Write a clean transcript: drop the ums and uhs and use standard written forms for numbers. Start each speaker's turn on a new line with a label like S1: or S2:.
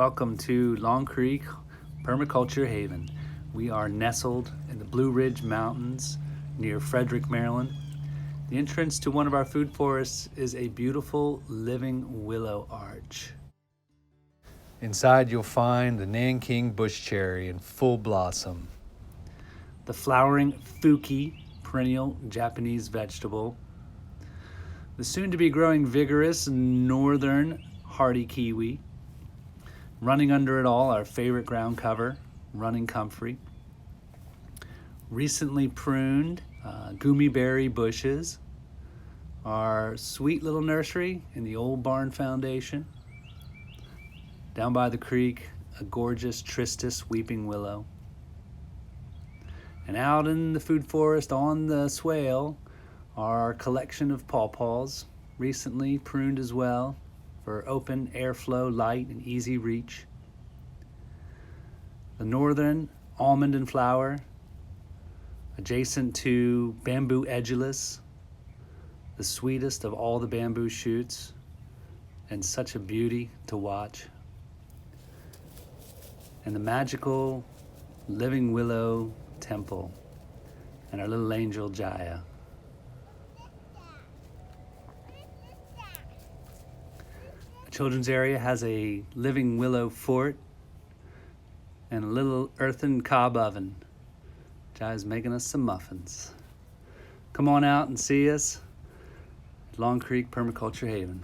S1: Welcome to Long Creek Permaculture Haven. We are nestled in the Blue Ridge Mountains near Frederick, Maryland. The entrance to one of our food forests is a beautiful living willow arch. Inside you'll find the Nanking bush cherry in full blossom, the flowering fuki, perennial Japanese vegetable, the soon-to-be growing vigorous northern hardy kiwi. Running under it all, our favorite ground cover, running comfrey. Recently pruned gummy berry bushes. Our sweet little nursery in the old barn foundation. Down by the creek, a gorgeous tristis weeping willow. And out in the food forest on the swale, our collection of pawpaws, recently pruned as well, for open airflow, light, and easy reach. The northern almond and flower, adjacent to bamboo edulus, the sweetest of all the bamboo shoots, and such a beauty to watch. And the magical living willow temple, and our little angel Jaya. Children's area has a living willow fort and a little earthen cob oven. Jai's making us some muffins. Come on out and see us at Long Creek Permaculture Haven.